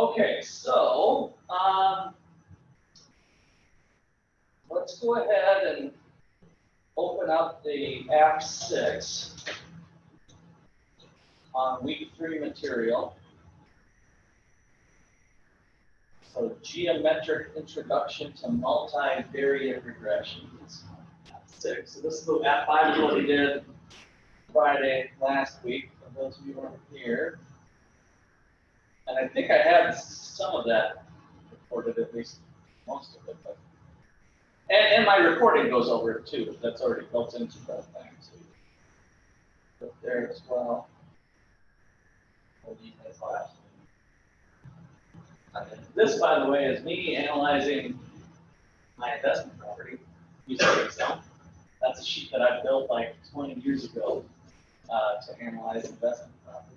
Okay, so let's go ahead and open up the Act 6 on week 3 material. So geometric introduction to multivariate regressions. Act 6. So this is the Act 5 is what we did Friday last week, for those of you who weren't here. And I think I had some of that recorded, at least most of it. But, and my recording goes over it too. That's already built into the thing. So you put there as well. This, by the way, is me analyzing my investment property using Excel. That's a sheet that I built like 20 years ago to analyze investment property.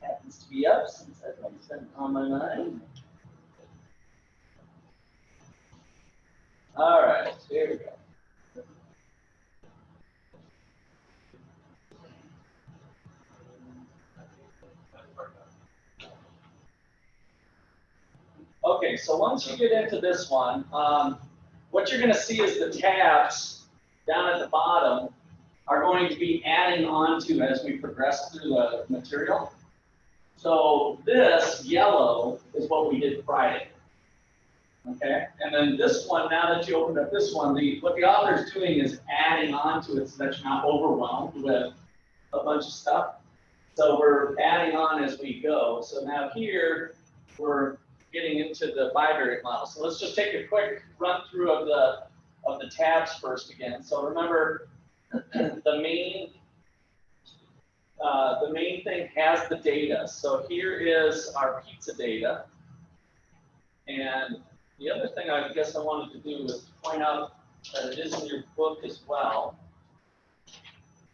Happens to be up since I've been on my mind. All right, here we go. Okay, so once you get into this one, what you're going to see is the tabs down at the bottom are going to be adding on to as we progress through the material. So this yellow is what we did Friday. Okay, and then this one, now that you opened up this one, what the author is doing is adding on to it so that you're not overwhelmed with a bunch of stuff. So we're adding on as we go. So now here, we're getting into the bivariate model. So let's just take a quick run through of the tabs first again. So remember, the main thing has the data. So here is our pizza data. And the other thing I guess I wanted to do was point out that it is in your book as well,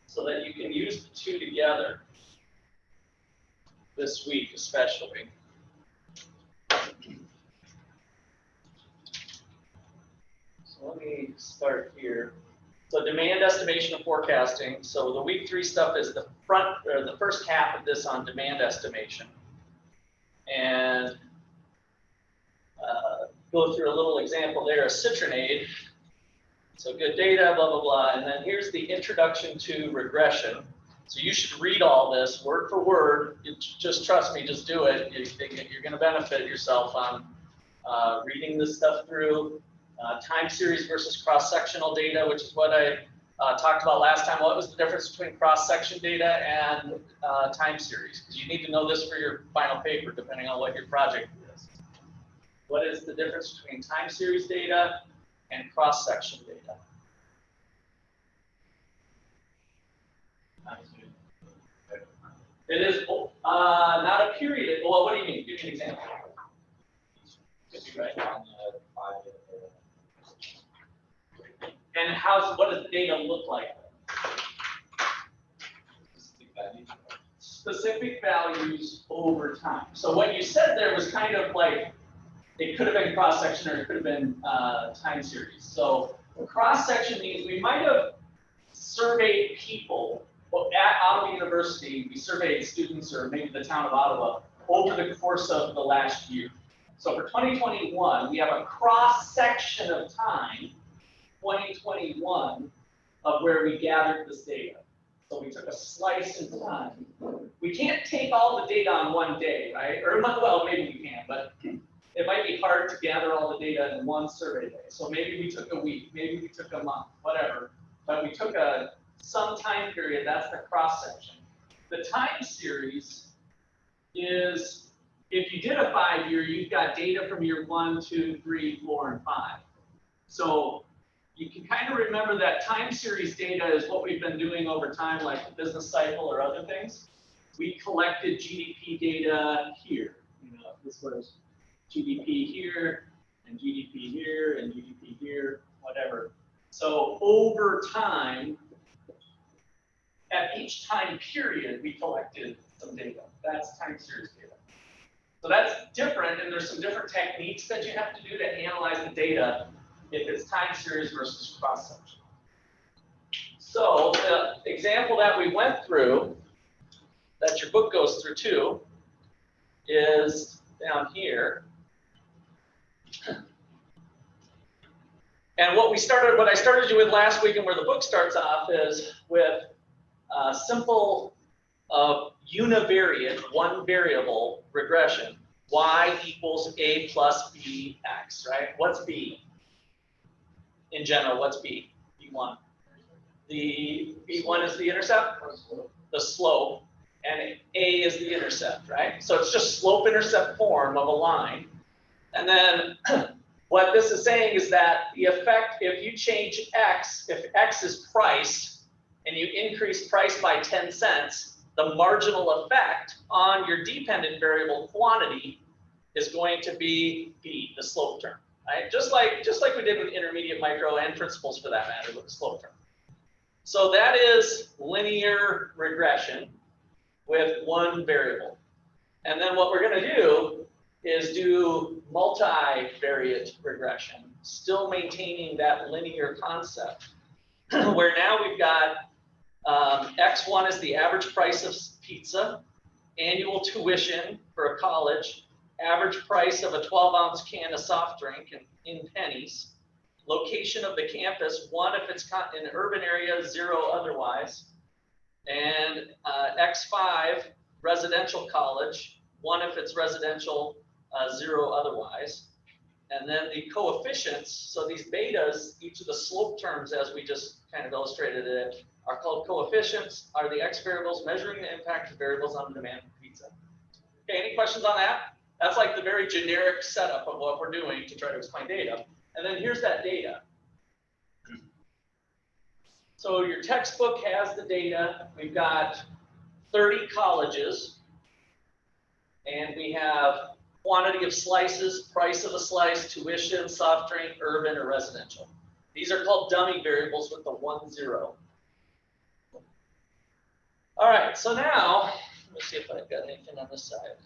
so that you can use the two together this week especially. So let me start here. So demand estimation and forecasting. So the week 3 stuff is the first half of this on demand estimation. And go through a little example there, a citronade. So good data, blah, blah, blah. And then here's the introduction to regression. So you should read all this word for word. Just trust me, just do it. You're going to benefit yourself on reading this stuff through. Time series versus cross-sectional data, which is what I talked about last time. What was the difference between cross-section data and time series? Because you need to know this for your final paper, depending on what your project is. What is the difference between time series data and cross-section data? It is not a period. Well, what do you mean? Give me an example. Right. And what does the data look like? Specific values over time. So what you said there was kind of like, it could have been cross-section or it could have been time series. So cross-section means we might have surveyed people at Ottawa University. We surveyed students, or maybe the town of Ottawa, over the course of the last year. So for 2021, we have a cross-section of time, 2021, of where we gathered this data. So we took a slice in time. We can't take all the data on one day, right? Or, well, maybe we can, but it might be hard to gather all the data in one survey day. So maybe we took a week, maybe we took a month, whatever. But we took some time period, that's the cross-section. The time series is, if you did a 5-year, you've got data from year 1, 2, 3, 4, and 5. So you can kind of remember that time series data is what we've been doing over time, like the business cycle or other things. We collected GDP data here. You know, this was GDP here, and GDP here, and GDP here, whatever. So over time, at each time period, we collected some data. That's time series data. So that's different, and there's some different techniques that you have to do to analyze the data if it's time series versus cross-section. So the example that we went through, that your book goes through too, is down here. And what I started you with last week and where the book starts off is with simple univariate, one variable regression, y equals a plus b x, right? What's b? In general, what's b? B1. The B1 is the intercept, the slope, and a is the intercept, right? So it's just slope-intercept form of a line. And then what this is saying is that the effect, if you change x, if x is price, and you increase price by 10 cents, the marginal effect on your dependent variable quantity is going to be b, the slope term, right? Just like we did with intermediate micro and principles for that matter with the slope term. So that is linear regression with one variable. And then what we're going to do is do multivariate regression, still maintaining that linear concept, where now we've got X1 is the average price of pizza, annual tuition for a college, average price of a 12-ounce can of soft drink in pennies, location of the campus, 1 if it's in an urban area, 0 otherwise, and X5, residential college, 1 if it's residential, 0 otherwise. And then the coefficients, so these betas, each of the slope terms as we just kind of illustrated it, are called coefficients, are the X variables measuring the impact of variables on demand for pizza. Okay, any questions on that? That's like the very generic setup of what we're doing to try to explain data. And then here's that data. So your textbook has the data. We've got 30 colleges, and we have quantity of slices, price of a slice, tuition, soft drink, urban, or residential. These are called dummy variables with the 1, 0. All right, so now, let's see if I've got anything on this side.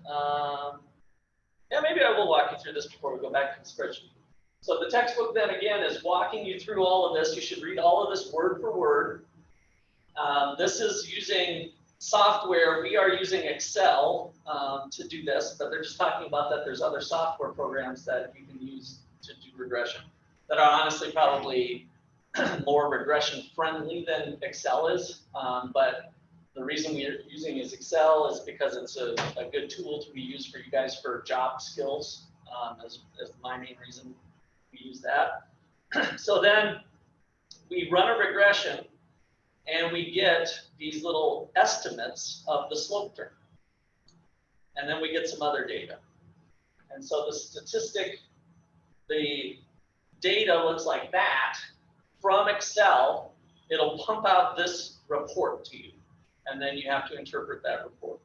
Yeah, maybe I will walk you through this before we go back to the spreadsheet. So the textbook then again is walking you through all of this. You should read all of this word for word. This is using software. We are using Excel to do this, but they're just talking about that there's other software programs that you can use to do regression that are honestly probably more regression friendly than Excel is. But the reason we're using Excel is because it's a good tool to be used for you guys for job skills, as my main reason we use that. So then we run a regression and we get these little estimates of the slope term. And then we get some other data. And so the statistic, the data looks like that. From Excel, it'll pump out this report to you. And then you have to interpret that report.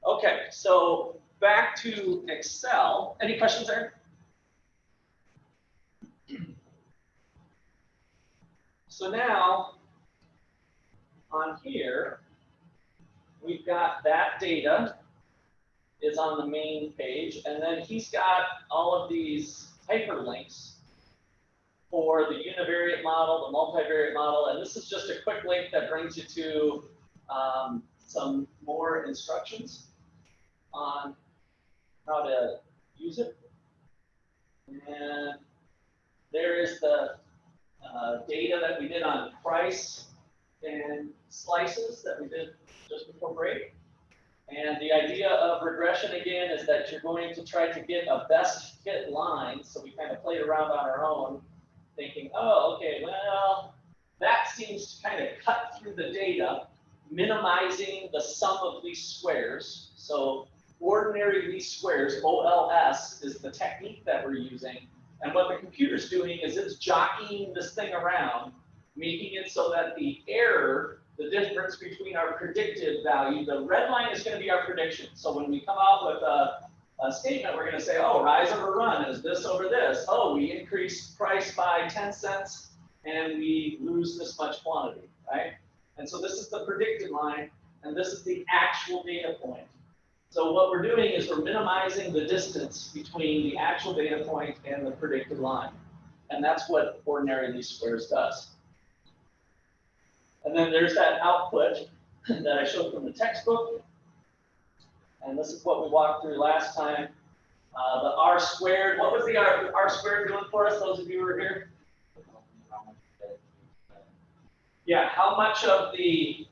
Okay, so back to Excel. Any questions there? So now, on here, we've got that data is on the main page, and then he's got all of these hyperlinks for the univariate model, the multivariate model, and this is just a quick link that brings you to some more instructions on how to use it. And there is the data that we did on price and slices that we did just before break. And the idea of regression again is that you're going to try to get a best fit line. So we kind of played around on our own, thinking, oh, okay, well, that seems to kind of cut through the data, minimizing the sum of least squares. So ordinary least squares, OLS, is the technique that we're using. And what the computer's doing is it's jockeying this thing around, making it so that the error, the difference between our predicted value, the red line is going to be our prediction. So when we come out with a statement, we're going to say, oh, rise over run is this over this. Oh, we increase price by 10 cents and we lose this much quantity, right? And so this is the predicted line, and this is the actual data point. So what we're doing is we're minimizing the distance between the actual data point and the predicted line. And that's what ordinary least squares does. And then there's that output that I showed from the textbook. And this is what we walked through last time. The R squared, what was the R squared doing for us, those of you who were here? Yeah, how much of the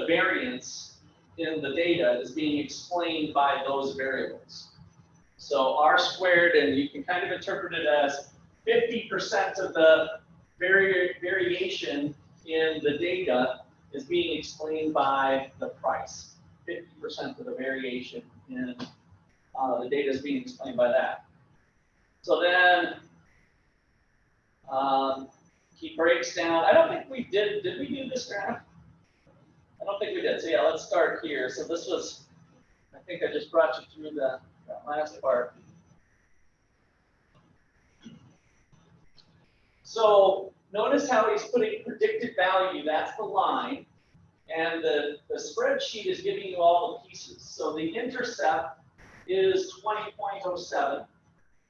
variance in the data is being explained by those variables? So R squared, and you can kind of interpret it as 50% of the variation in the data is being explained by the price. 50% of the variation in the data is being explained by that. So then he breaks down. I don't think we did we do this graph? I don't think we did. So yeah, let's start here. So this was, I think I just brought you through that last part. So notice how he's putting predicted value, that's the line, and the spreadsheet is giving you all the pieces. So the intercept is 20.07,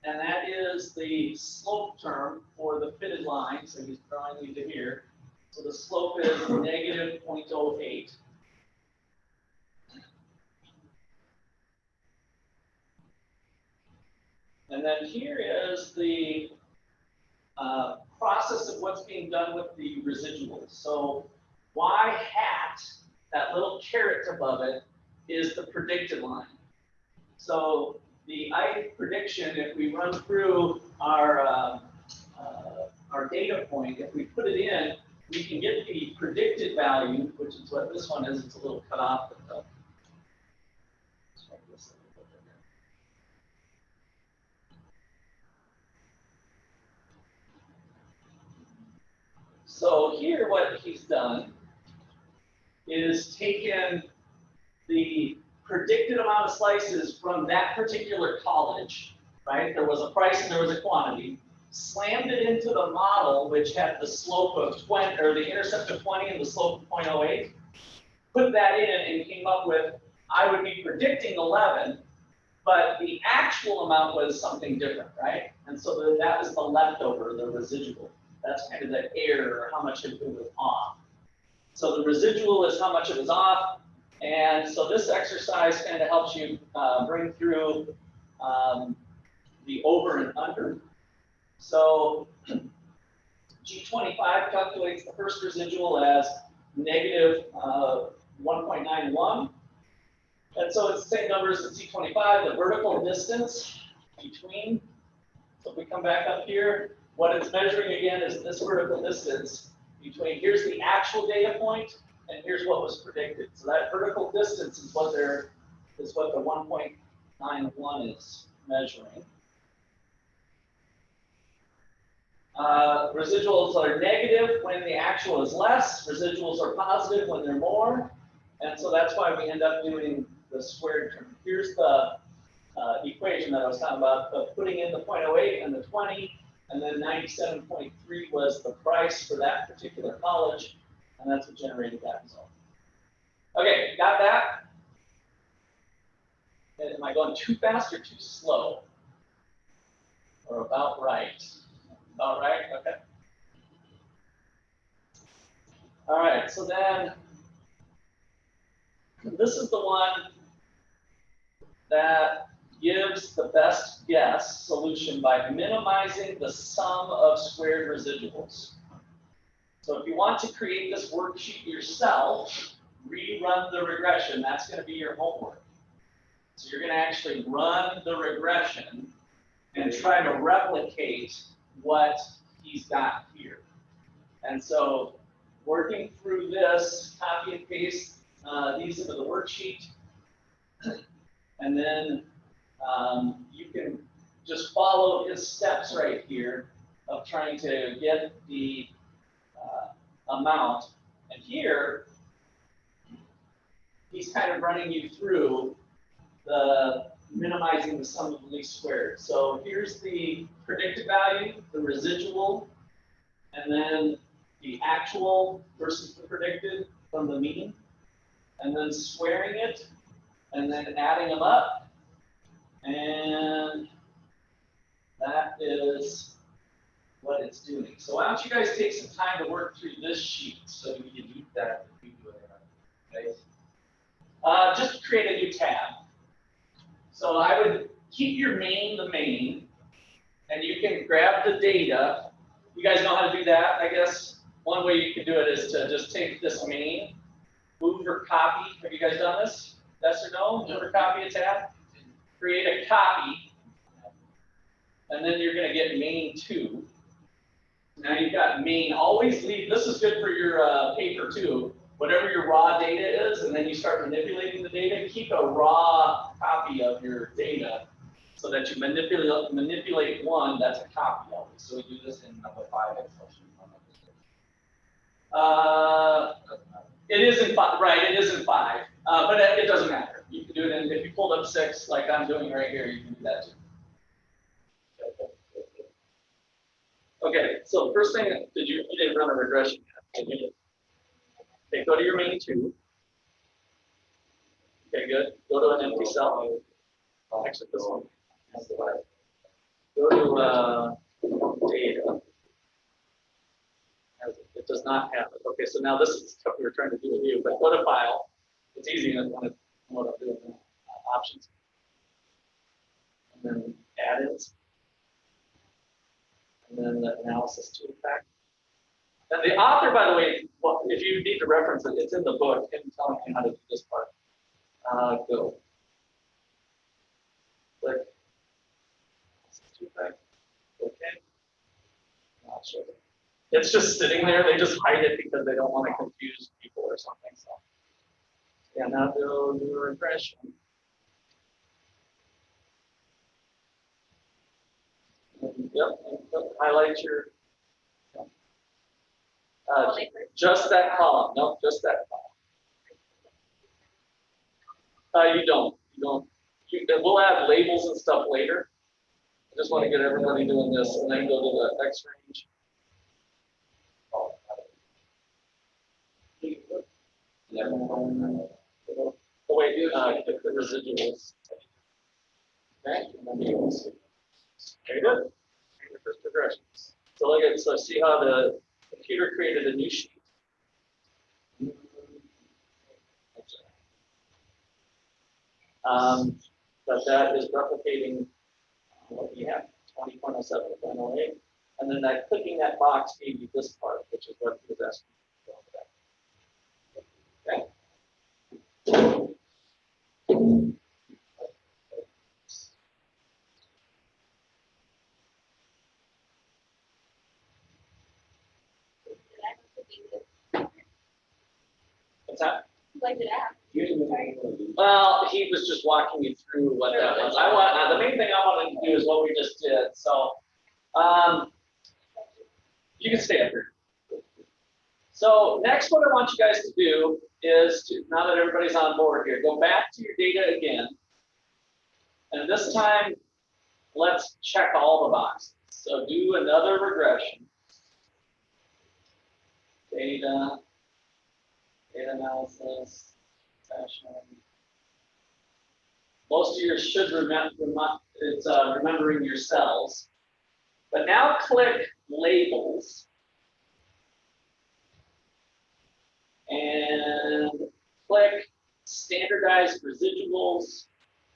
and that is the slope term for the fitted line, so he's drawing you to here. So the slope is negative 0.08. And then here is the process of what's being done with the residuals. So y hat, that little caret above it, is the predicted line. So the ith prediction, if we run through our data point, if we put it in, we can get the predicted value, which is what this one is. It's a little cut off. But, so here what he's done is taken the predicted amount of slices from that particular college, right? There was a price and there was a quantity, slammed it into the model, which had the slope of 20, or the intercept of 20 and the slope of 0.08, put that in and came up with, I would be predicting 11, but the actual amount was something different, right? And so that was the leftover, the residual. That's kind of the error, how much it was off. So the residual is how much it was off. And so this exercise kind of helps you bring through the over and under. So G25 calculates the first residual as negative 1.91. And so it's the same numbers as C25, the vertical distance between. So if we come back up here, what it's measuring again is this vertical distance between, here's the actual data point, and here's what was predicted. So that vertical distance is what the 1.91 is measuring. Residuals are negative when the actual is less. Residuals are positive when they're more. And so that's why we end up doing the squared term. Here's the equation that I was talking about, of putting in the 0.08 and the 20, and then 97.3 was the price for that particular college, and that's what generated that result. Okay, got that? Am I going too fast or too slow? Or about right? About right? Okay. All right, so then this is the one that gives the best guess solution by minimizing the sum of squared residuals. So if you want to create this worksheet yourself, rerun the regression. That's going to be your homework. So you're going to actually run the regression and try to replicate what he's got here. And so working through this, copy and paste these into the worksheet, and then you can just follow his steps right here of trying to get the amount. And here, he's kind of running you through the minimizing the sum of the least squared. So here's the predicted value, the residual, and then the actual versus the predicted from the mean, and then squaring it, and then adding them up. And that is what it's doing. So why don't you guys take some time to work through this sheet so you can do that. Okay. Just create a new tab. So I would keep your main the main, and you can grab the data. You guys know how to do that, I guess? One way you can do it is to just take this main, move or copy. Have you guys done this? Yes or no? Move or copy a tab? Create a copy, and then you're going to get main 2. Now you've got main. Always leave, this is good for your paper too, whatever your raw data is, and then you start manipulating the data, keep a raw copy of your data so that you manipulate one that's a copy of it. So we do this in number 5. It is in 5, right, it is in 5, but it doesn't matter. You can do it in, if you pulled up 6, like I'm doing right here, you can do that too. Okay, so the first thing, you didn't run a regression yet, did you? Okay, go to your main 2. Okay, good. Go to an empty cell. Actually, this one. Go to data. It does not have it. Okay, so now this is stuff we were trying to do with you, but go to file. It's easy if you want to know what I'm doing. Options. And then add-ins. And then the analysis tool pack. And the author, by the way, well, if you need to reference it, it's in the book, him telling you how to do this part. Go. Click. Tool pack. Okay. Not sure. It's just sitting there. They just hide it because they don't want to confuse people or something. So, yeah, now go do a regression. Yep, highlight your. Just that column. No, just that column. You don't. We'll add labels and stuff later. I just want to get everybody doing this, and then go to the X range. Oh, wait, click the residuals. Okay, and then you can see. Very good. And your first regressions. So look at, so see how the computer created a new sheet. But that is replicating what we have, 20.07.08. And then that clicking that box gave you this part, which is what he was asking. Okay. What's that? Like it out. Well, he was just walking you through what that was. The main thing I wanted to do is what we just did. So, you can stay up here. So next, what I want you guys to do is to, now that everybody's on board here, go back to your data again, and this time, let's check all the boxes. So do another regression. Data analysis, session. Most of you should it's remembering your cells. But now click labels. And click standardized residuals,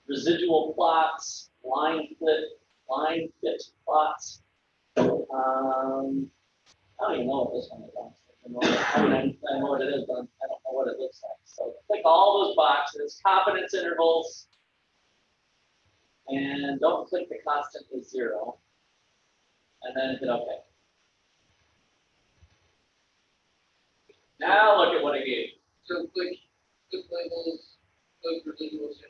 residual plots, line fit plots. I don't even know what this one is. I know what it is, but I don't know what it looks like. So click all those boxes, confidence intervals, and don't click the constant is 0, and then hit OK. Now look at what it gave. So click labels, click residuals,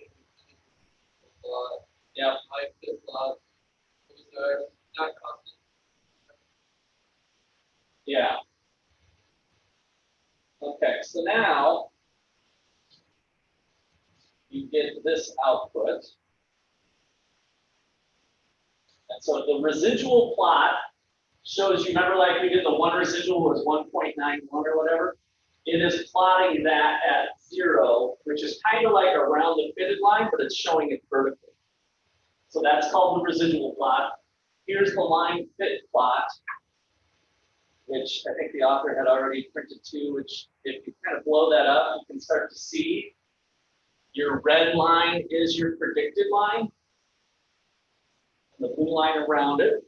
plot. Yep. Line fit plot. Not constant. Yeah. Okay, so now you get this output. And so the residual plot shows you, remember like we did the one residual was 1.91 or whatever? It is plotting that at 0, which is kind of like around the fitted line, but it's showing it vertically. So that's called the residual plot. Here's the line fit plot, which I think the author had already printed too, which if you kind of blow that up, you can start to see Your red line is your predicted line. The blue line around it.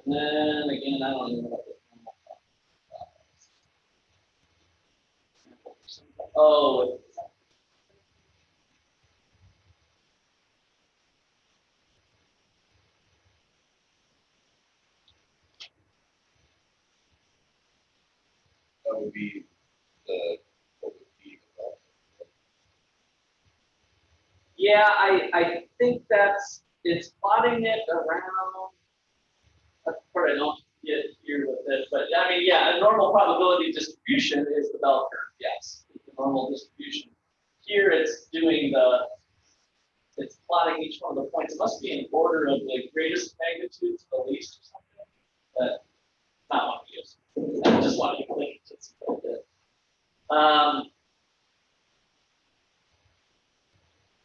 And then again, I don't even know what the normal is. Oh, that would be the, what would be the yeah, I think it's plotting it around. That's part I don't get here with this, but I mean, yeah, a normal probability distribution is the bell curve. Yes, it's the normal distribution. Here it's doing it's plotting each one of the points. It must be in order of the greatest magnitude to the least or something. But not one to use. I just want to click just a little bit.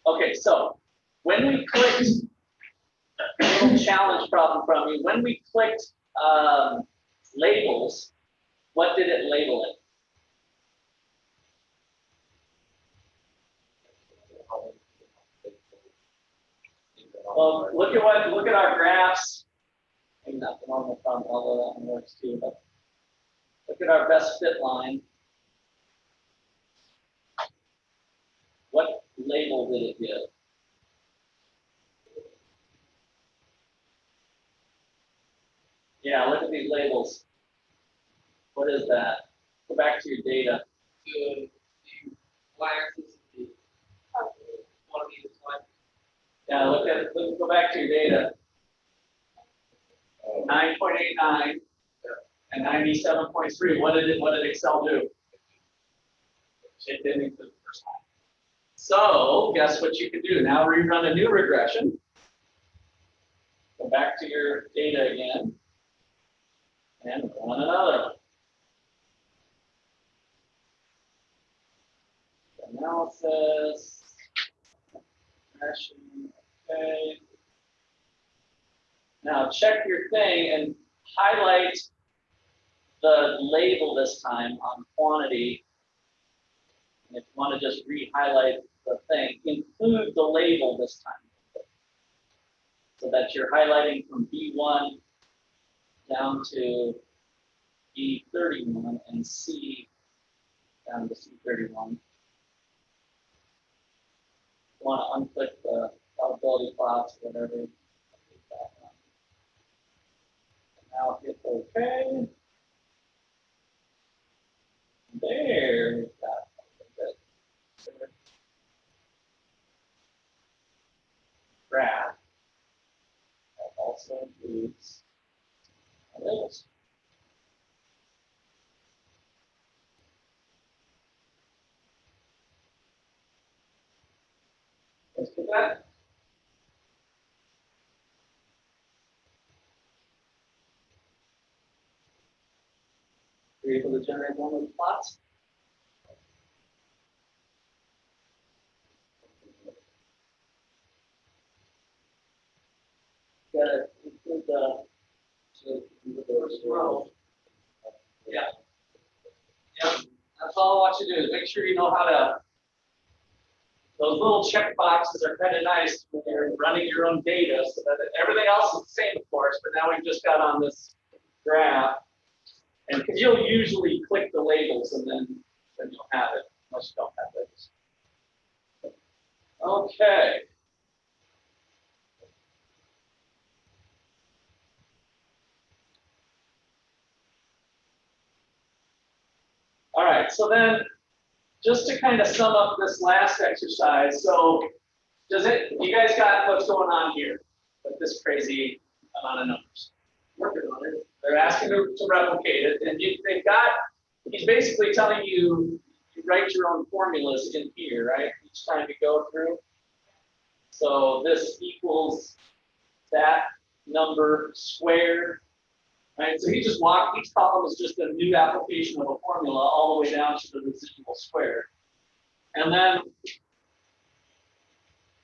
Okay, so when we clicked, a little challenge problem from you. When we clicked labels, what did it label it? Well, look at our graphs. Maybe not the normal problem, although that one works too. But look at our best fit line. What label did it give? Yeah, look at these labels. What is that? Go back to your data. The y-axis is the quantity of time. Yeah, go back to your data. 9.89 and 97.3. What did Excel do? It didn't include the first line. So guess what you can do? Now rerun a new regression. Go back to your data again. And run another one. Analysis. Regression. Okay. Now check your thing and highlight the label this time on quantity. And if you want to just re-highlight the thing, include the label this time. So that you're highlighting from B1 down to B31 and C down to C31. You want to unclick the probability plots or whatever. Now hit OK. There we've got the graph that also includes labels. Let's do that. Are you able to generate one of the plots? Got to include the first row. Yeah. Yep. That's all I want you to do is make sure you know how to. Those little check boxes are kind of nice when you're running your own data, so that everything else is the same, of course. But now we've just got on this graph, and because you'll usually click the labels and then you'll have it, unless you don't have it. Okay. All right, so then just to kind of sum up this last exercise, so you guys got what's going on here with this crazy amount of numbers? Working on it. They're asking to replicate it, and he's basically telling you write your own formulas in here, right? Each time you go through. So this equals that number squared. Right, so he just walked, each column is just a new application of a formula all the way down to the residual squared. And then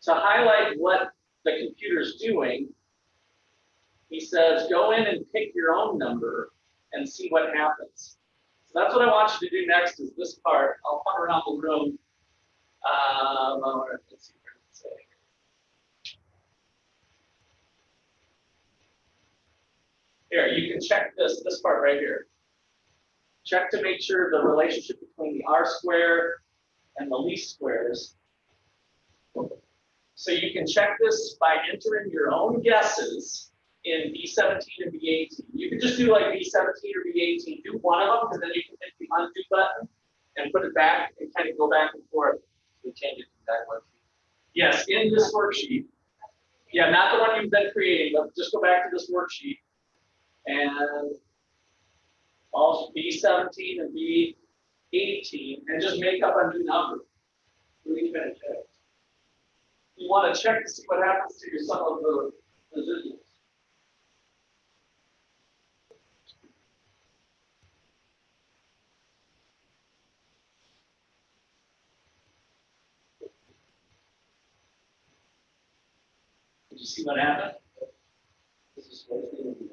to highlight what the computer's doing, he says, go in and pick your own number and see what happens. So that's what I want you to do next is this part. I'll come around the room Let's see what it's saying. Here, you can check this part right here. Check to make sure the relationship between the R square and the least squares. So you can check this by entering your own guesses in B17 and B18. You can just do like B17 or B18, do one of them, because then you can hit the undo button and put it back and kind of go back and forth. We change it to that worksheet. Yes, in this worksheet. Yeah, not the one you've been creating, but just go back to this worksheet. And all B17 and B18, and just make up a new number. Really kind of check. You want to check to see what happens to your sum of the residuals. Did you see what happened? This is what it's going to be.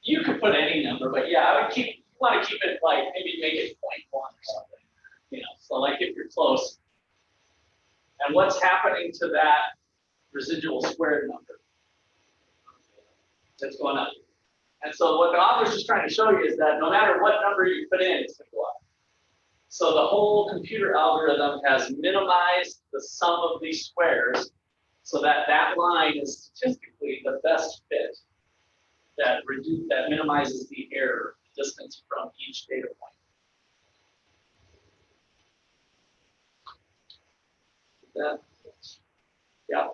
You could put any number, but yeah, I would keep. You want to keep it like maybe make it 0.1 or something. You know, so like if you're close. And what's happening to that residual squared number? That's going up. And so what the author's just trying to show you is that no matter what number you put in, it's going to go up. So the whole computer algorithm has minimized the sum of these squares so that that line is statistically the best fit that minimizes the error distance from each data point. That, yeah.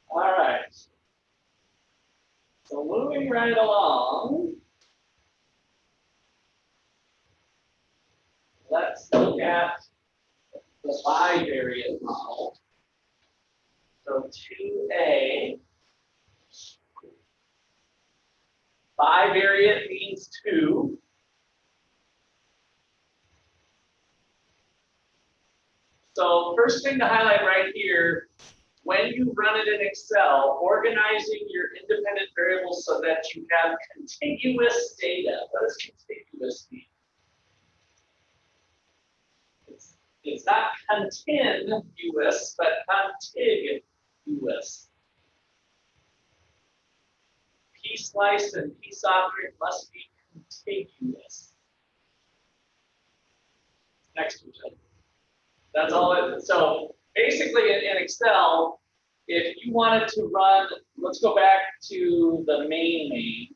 All right. So moving right along, let's look at the bivariate model. So 2A, bivariate means two. So first thing to highlight right here, when you run it in Excel, organizing your independent variables so that you have contiguous data. What does contiguous mean? It's not continuous, but contiguous. P-slice and P-object must be contiguous next to each other. That's all it is. So basically in Excel, if you wanted to run, let's go back to the main,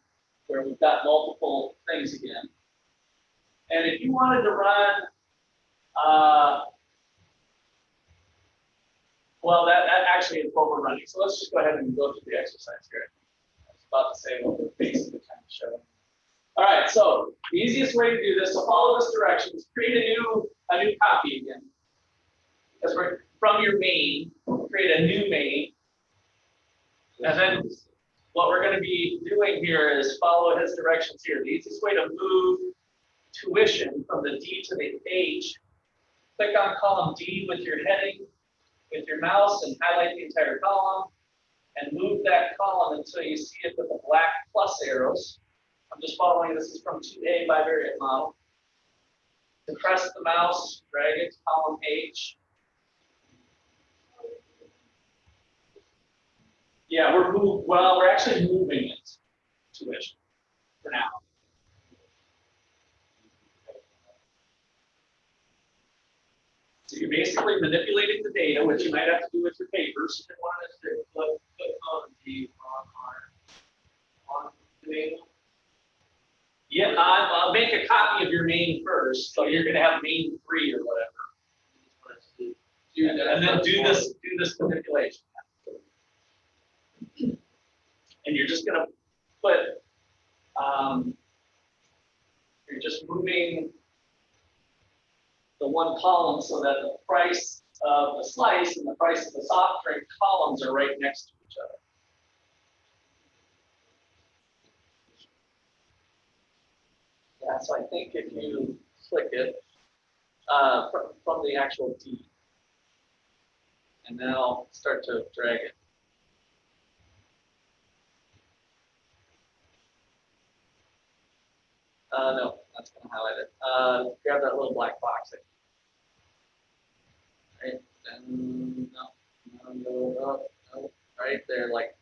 where we've got multiple things again. And if you wanted to run, well, that actually is overrunning. So let's just go ahead and go through the exercise here. I was about to say what we're basically trying to show. All right, so the easiest way to do this, so follow this direction, is create a new copy again. As we're from your main, create a new main. And then what we're going to be doing here is follow his directions here. The easiest way to move tuition from the D to the H, click on column D with your heading, with your mouse, and highlight the entire column, and move that column until you see it with the black plus arrows. I'm just following, this is from 2A bivariate model. Depress the mouse, drag it to column H. Yeah, we're actually moving it tuition for now. So you're basically manipulating the data, which you might have to do with your papers. You want us to put on the on the main. Yeah, I'll make a copy of your main first. So you're going to have main 3 or whatever. And then do this manipulation. And you're just going to put, you're just moving the one column so that the price of the slice and the price of the soft drink columns are right next to each other. Yeah, so I think if you click it from the actual D, And then I'll start to drag it. No, that's going to highlight it. Grab that little black box. Right, then, no, right there, like,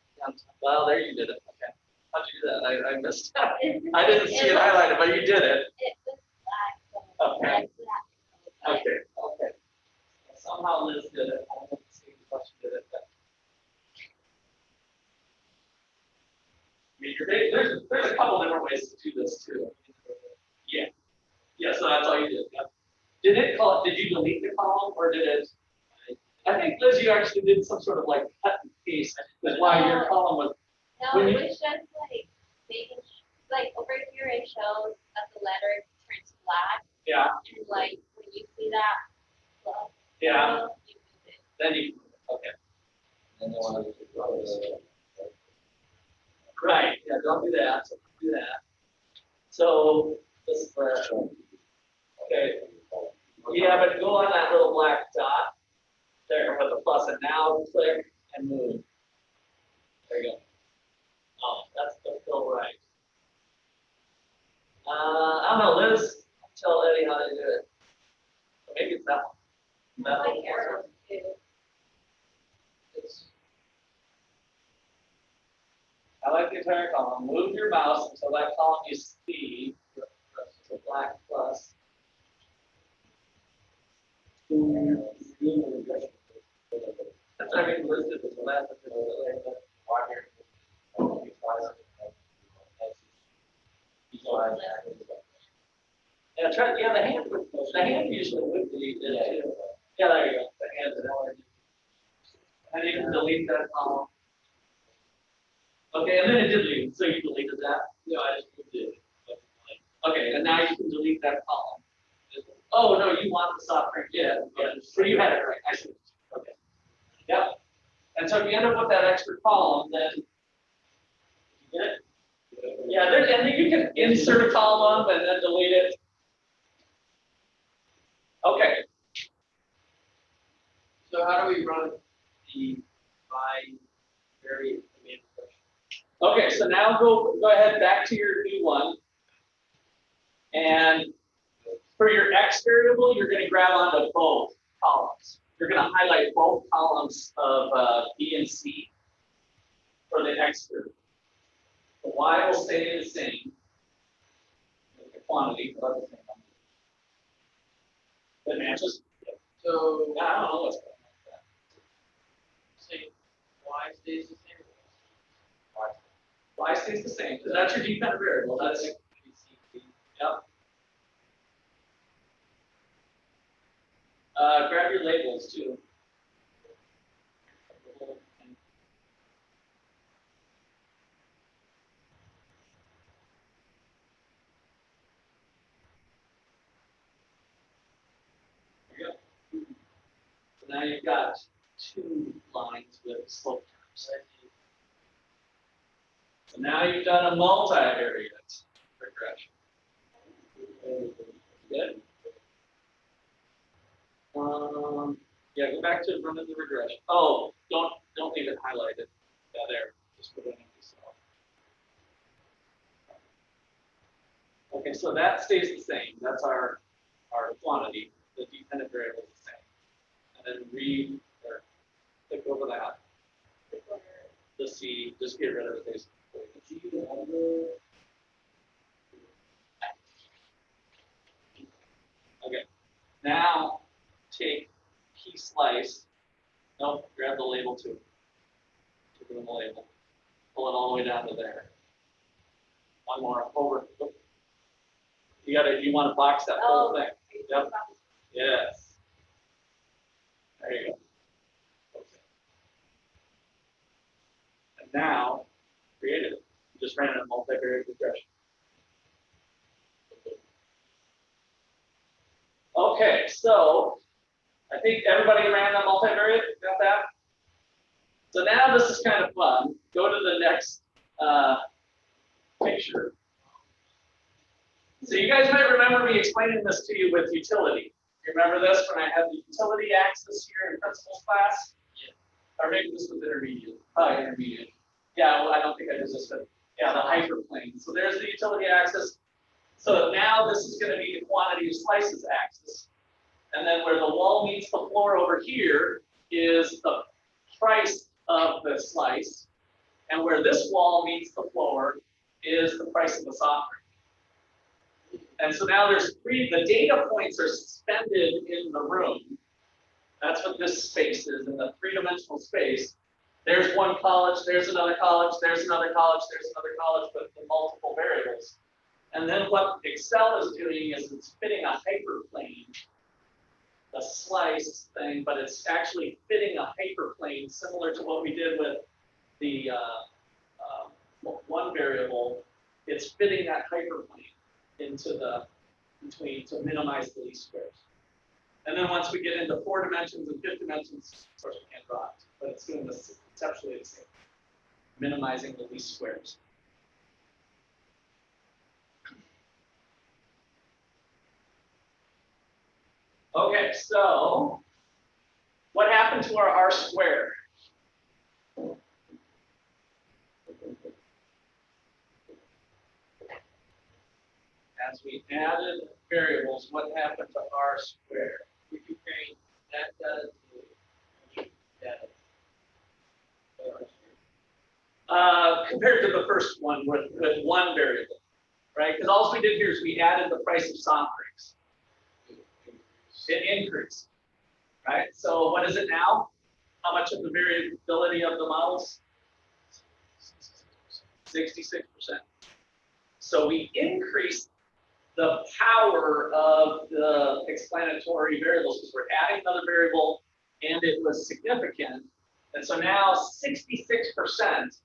well, there you did it. Okay. How'd you do that? I missed that. I didn't see it highlighted, but you did it. It was black. Okay. Okay. Somehow Liz did it. I don't see how she did it. But there's a couple different ways to do this too. Yeah. Yeah, so that's all you did. Yep. Did you delete the column or did it? I think Liz, you actually did some sort of like cut and paste. That's why your column was. No, it was just like making, like over here it shows that the letter turns black. Yeah. And like when you see that plus, Yeah. you move it. Then you. Okay. And then one of the. Right. Yeah. Don't do that. So don't do that. So this is where. Okay. Yeah, but go on that little black dot there with the plus, and now click and move. There you go. Oh, that's the fill right. I don't know, Liz. Tell Eddie how to do it. Maybe it's that one. That Like one. arrows too. I like the entire column. Move your mouse until that column you see the black plus. That's not even listed as the last of the yeah, try. Yeah, the hand usually would be. Yeah, there you go. The hand is already. And you can delete that column. Okay, and then it did leave. So you deleted that? No, I just moved it. Okay, and now you can delete that column. Oh no, you want the software? Yeah. So you had it right. I see. Okay. Yep. And so if you end up with that extra column, then you get it. Yeah, and then you can insert a column and then delete it. Okay. So how do we run the bivariate regression? Okay, so now go ahead back to your new one. And for your X variable, you're going to grab onto both columns. You're going to highlight both columns of B and C for the X variable. The Y will stay the same. The quantity, but the same number. That matches. So I don't know what's going on with that. say y stays the same. Y stays the same, because that's your dependent variable. That's it. Yep. Grab your labels too. There you go. So now you've got two lines with slope terms. So now you've done a multivariate regression. Good. Yeah, go back to running the regression. Oh, don't leave it highlighted. Yeah, there. Just put it in empty cell. Okay, so that stays the same. That's our quantity. The dependent variable is the same. And then click over that. The C, just get rid of it basically. Okay. Now take P slice. Nope, grab the label too. Take it in the label. Pull it all the way down to there. One more over. You want to box that whole thing. Yep. Yes. There you go. Okay. And now create it. You just ran a multivariate regression. Okay, so I think everybody ran the multivariate. Got that? So now this is kind of fun. Go to the next picture. So you guys might remember me explaining this to you with utility. You remember this when I had the utility axis here in principles class? or maybe this was intermediate, probably intermediate. Yeah, well, I don't think I did this, but yeah, the hyperplane. So there's the utility axis. So now this is going to be the quantity of slices axis. And then where the wall meets the floor over here is the price of the slice. And where this wall meets the floor is the price of the soft drink. And so now there's the data points are suspended in the room. That's what this space is, in the three-dimensional space. There's one college, there's another college, there's another college, there's another college, but the multiple variables. And then what Excel is doing is it's fitting a hyperplane, a slice thing, but it's actually fitting a hyperplane similar to what we did with the one variable. It's fitting that hyperplane into the between to minimize the least squares. And then once we get into 4 dimensions and 5 dimensions, of course we can't draw it, but it's doing this conceptually the same, minimizing the least squares. Okay, so what happened to our R squared? As we added variables, what happened to R squared? If you change that does that. Compared to the first one with one variable, right? Because all we did here is we added the price of soft drinks. It increased, right? So what is it now? How much of the variability of the models? 66%. So we increased the power of the explanatory variables because we're adding another variable and it was significant. And so now 66%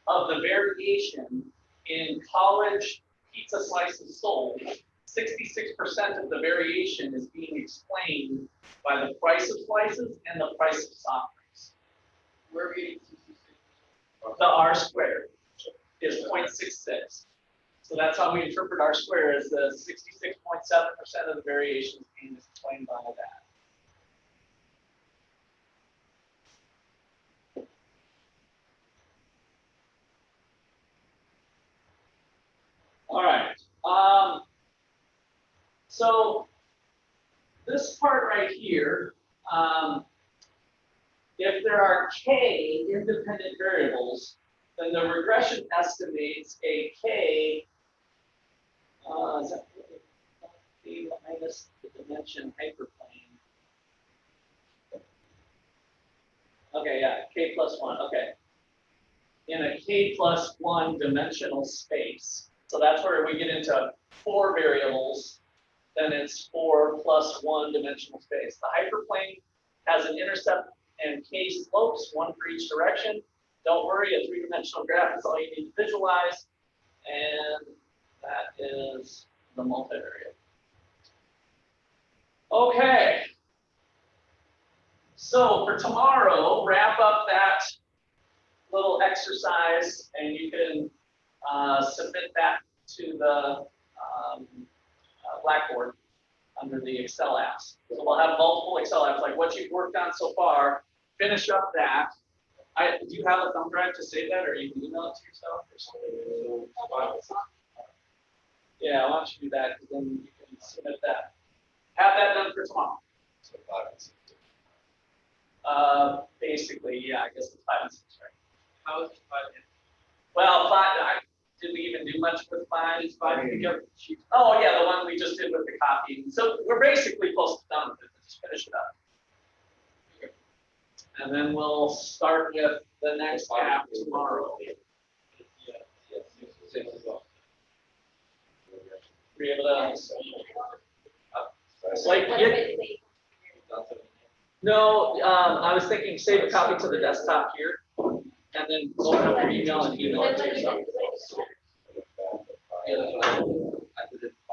of the variation in college pizza slices sold, 66% of the variation is being explained by the price of slices and the price of soft drinks. We're getting 66%. The R squared is 0.66. So that's how we interpret R squared as the 66.7% of the variation is being explained by that. All right. So this part right here, if there are k independent variables, then the regression estimates a k is that k minus the dimension hyperplane. Okay, yeah, k plus 1. Okay, in a k plus 1 dimensional space. So that's where we get into 4 variables. Then it's 4 plus 1 dimensional space. The hyperplane has an intercept and k slopes, 1 for each direction. Don't worry, a 3-dimensional graph is all you need to visualize. And that is the multivariate. Okay. So for tomorrow, wrap up that little exercise and you can submit that to the Blackboard under the Excel apps. So we'll have multiple Excel apps, like what you've worked on so far. Finish up that. Do you have a thumb drive to save that, or you can email it to yourself or something? Yeah, why don't you do that, because then you can submit that. Have that done for tomorrow. So 5 and 6. Basically, yeah, I guess it's 5 and 6, right? How is it 5 and 6? Well, 5, did we even do much with 5? Is 5 together? Oh, yeah, the one we just did with the copy. So we're basically close to done with it. Just finish it up. Okay. And then we'll start with the next app tomorrow. Be able to, like, no, I was thinking save a copy to the desktop here, and then open up your email and email it to yourself.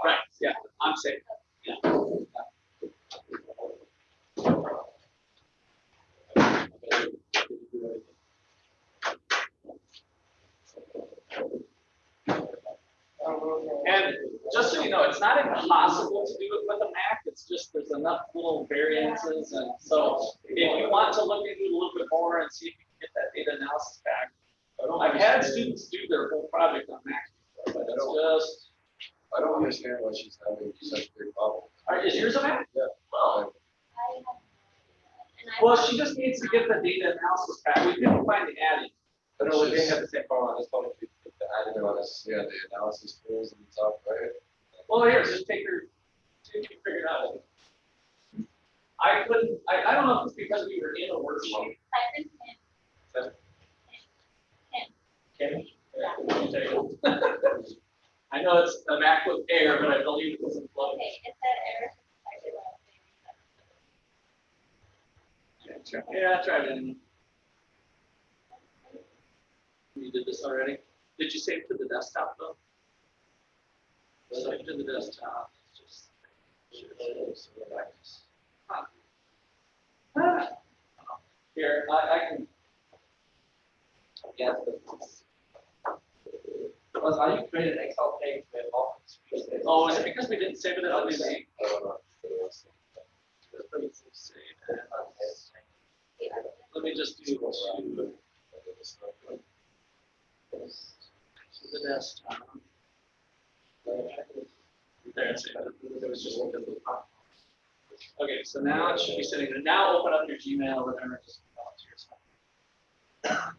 Right, yeah, I'm safe. Yeah. And just so you know, it's not impossible to do it with a Mac. It's just there's enough little variances, and so if you want to look into it a little bit more and see if you can get that data analysis back, I've had students do their whole project on Max before, but it's just. I don't understand why she's having such big problems. All right, is yours a Mac? Yeah. Well, I have no idea. And I well, want- she just needs to get the data analysis back. We couldn't find the adding. I know they have the same problem. I just thought if you put the added on this, yeah, the analysis tools and stuff, right? Well, here, just take her, see if you figure it out. I couldn't, I don't know if it's because we were in a workshop. Cypress Ken. Ken. Okay. I know it's a MacBook Air, but I believe it was in flow. Okay, is that error? Yeah, I tried it. You did this already? Did you save to the desktop though? Save to the desktop. It's just. Huh. Ah. Here, I can. Yes. Plus, how you create an Excel page with all the screens. Oh, is it because we didn't save it at the I don't know. Save as. Let me just do the desktop. There, it's it. It was just because of the pop. Okay, so now it should be sitting there. Now open up your Gmail and just go to your site.